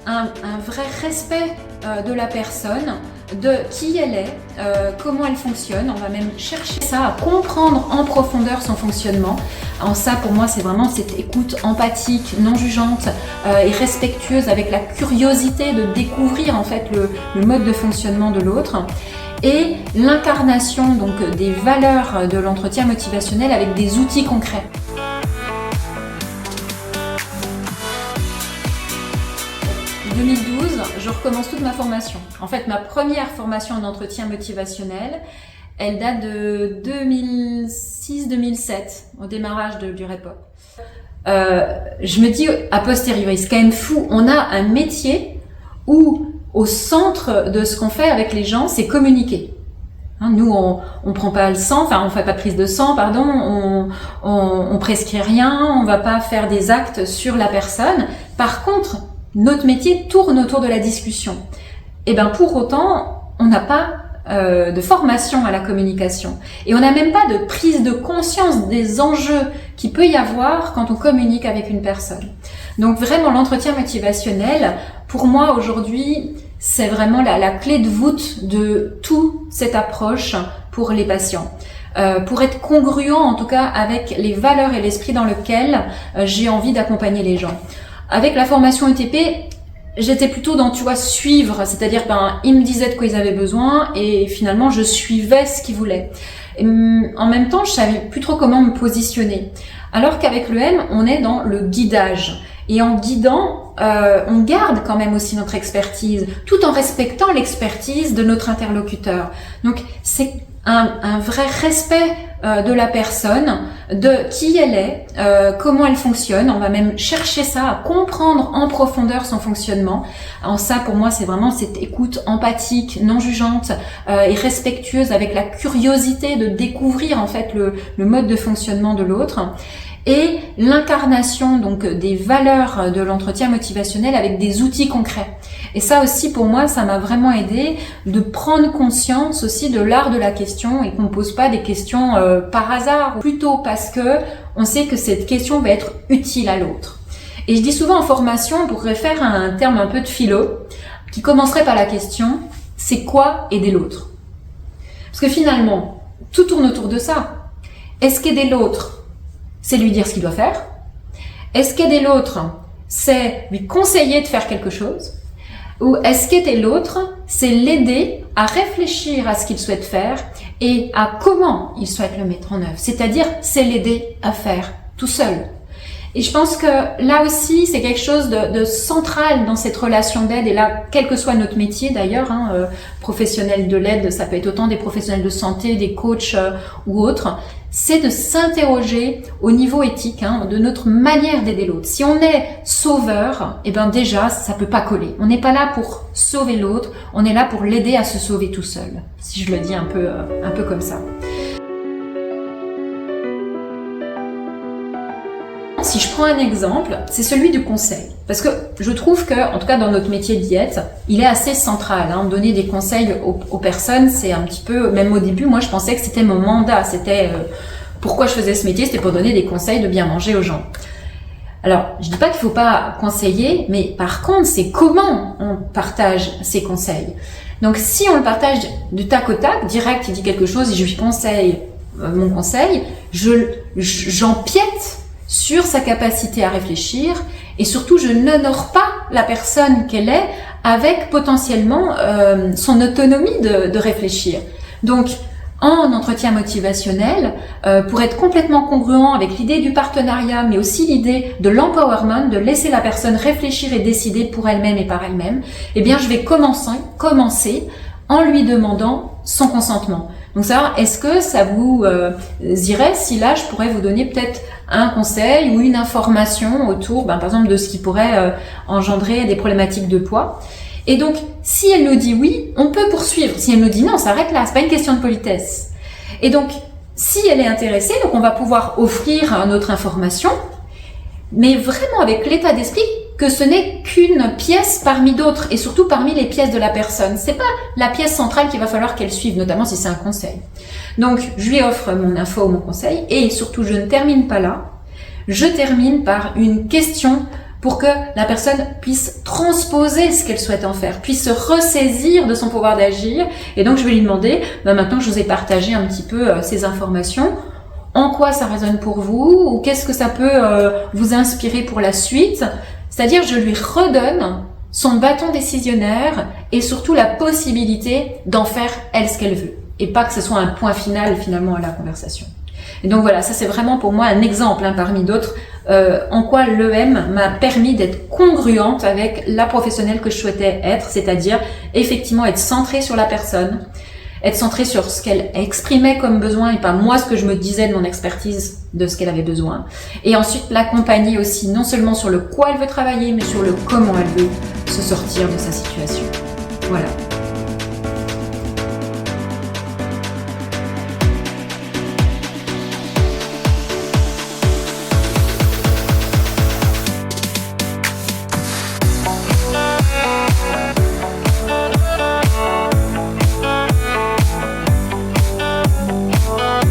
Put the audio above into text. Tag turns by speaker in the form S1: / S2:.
S1: un vrai respect de la personne, de qui elle est, comment elle fonctionne. On va même chercher ça, à comprendre en profondeur son fonctionnement. En ça, pour moi, c'est vraiment cette écoute empathique, non jugeante et respectueuse, avec la curiosité de découvrir en fait le mode de fonctionnement de l'autre. Et l'incarnation donc des valeurs de l'entretien motivationnel avec des outils concrets. En 2012, je recommence toute ma formation. En fait, ma première formation en entretien motivationnel, elle date de 2006-2007, au démarrage du Repop. Je me dis, a posteriori, c'est quand même fou, on a un métier où au centre de ce qu'on fait avec les gens, c'est communiquer. Nous, on prend pas le sang, enfin, on fait pas de prise de sang, pardon, on prescrit rien, on va pas faire des actes sur la personne. Par contre, notre métier tourne autour de la discussion. Et ben, pour autant, on n'a pas de formation à la communication. Et on n'a même pas de prise de conscience des enjeux qu'il peut y avoir quand on communique avec une personne. Donc vraiment, l'entretien motivationnel, pour moi aujourd'hui, c'est vraiment la clé de voûte de toute cette approche pour les patients. Pour être congruent en tout cas avec les valeurs et l'esprit dans lequel j'ai envie d'accompagner les gens. Avec la formation ETP, j'étais plutôt dans, tu vois, suivre, c'est-à-dire, ils me disaient de quoi ils avaient besoin et finalement, je suivais ce qu'ils voulaient. Et en même temps, je savais plus trop comment me positionner. Alors qu'avec le M, on est dans le guidage. Et en guidant, on garde quand même aussi notre expertise, tout en respectant l'expertise de notre interlocuteur. Donc, c'est un vrai respect de la personne, de qui elle est, comment elle fonctionne. On va même chercher ça, à comprendre en profondeur son fonctionnement. En ça, pour moi, c'est vraiment cette écoute empathique, non jugeante et respectueuse, avec la curiosité de découvrir en fait le mode de fonctionnement de l'autre. Et l'incarnation donc des valeurs de l'entretien motivationnel avec des outils concrets. Et ça aussi, pour moi, ça m'a vraiment aidé de prendre conscience aussi de l'art de la question et qu'on ne pose pas des questions par hasard, ou plutôt parce que on sait que cette question va être utile à l'autre. Et je dis souvent en formation, on pourrait faire un terme un peu de philo qui commencerait par la question « c'est quoi aider l'autre ?» Parce que finalement, tout tourne autour de ça. Est-ce qu'aider l'autre, c'est lui dire ce qu'il doit faire? Est-ce qu'aider l'autre, c'est lui conseiller de faire quelque chose? Ou est-ce qu'aider l'autre, c'est l'aider à réfléchir à ce qu'il souhaite faire et à comment il souhaite le mettre en œuvre? C'est-à-dire, c'est l'aider à faire tout seul. Et je pense que là aussi, c'est quelque chose de central dans cette relation d'aide. Et là, quel que soit notre métier d'ailleurs, professionnel de l'aide, ça peut être autant des professionnels de santé, des coachs ou autres, c'est de s'interroger au niveau éthique de notre manière d'aider l'autre. Si on est sauveur, déjà, ça peut pas coller. On n'est pas là pour sauver l'autre, on est là pour l'aider à se sauver tout seul. Si je le dis un peu comme ça. Si je prends un exemple, c'est celui du conseil. Parce que je trouve que, en tout cas dans notre métier de diète, il est assez central. Donner des conseils aux personnes, c'est un petit peu, même au début, moi je pensais que c'était mon mandat. C'était pourquoi je faisais ce métier, c'était pour donner des conseils de bien manger aux gens. Alors, je dis pas qu'il faut pas conseiller, mais par contre, c'est comment on partage ces conseils. Donc si on le partage du tac au tac, direct, il dit quelque chose et je lui conseille mon conseil, j'empiète sur sa capacité à réfléchir et surtout je n'honore pas la personne qu'elle est avec potentiellement son autonomie de réfléchir. Donc en entretien motivationnel, pour être complètement congruent avec l'idée du partenariat mais aussi l'idée de l'empowerment, de laisser la personne réfléchir et décider pour elle-même et par elle-même, je vais commencer en lui demandant son consentement. Donc savoir, est-ce que ça vous irait si là je pourrais vous donner peut-être un conseil ou une information autour par exemple de ce qui pourrait engendrer des problématiques de poids. Et donc si elle nous dit oui, on peut poursuivre. Si elle nous dit non, on s'arrête là, c'est pas une question de politesse. Et donc si elle est intéressée, donc on va pouvoir offrir notre information, mais vraiment avec l'état d'esprit que ce n'est qu'une pièce parmi d'autres et surtout parmi les pièces de la personne. C'est pas la pièce centrale qu'il va falloir qu'elle suive, notamment si c'est un conseil. Donc, je lui offre mon info ou mon conseil et surtout, je ne termine pas là. Je termine par une question pour que la personne puisse transposer ce qu'elle souhaite en faire, puisse se ressaisir de son pouvoir d'agir. Et donc, je vais lui demander, maintenant que je vous ai partagé un petit peu ces informations, en quoi ça résonne pour vous, ou qu'est-ce que ça peut vous inspirer pour la suite. C'est-à-dire, je lui redonne son bâton décisionnaire et surtout la possibilité d'en faire elle ce qu'elle veut. Et pas que ce soit un point final finalement à la conversation. Et donc voilà, ça c'est vraiment pour moi un exemple parmi d'autres en quoi l'EM m'a permis d'être congruente avec la professionnelle que je souhaitais être, c'est-à-dire effectivement être centrée sur la personne, être centrée sur ce qu'elle exprimait comme besoin et pas moi ce que je me disais de mon expertise de ce qu'elle avait besoin. Et ensuite l'accompagner aussi non seulement sur le quoi elle veut travailler, mais sur le comment elle veut se sortir de sa situation. Voilà.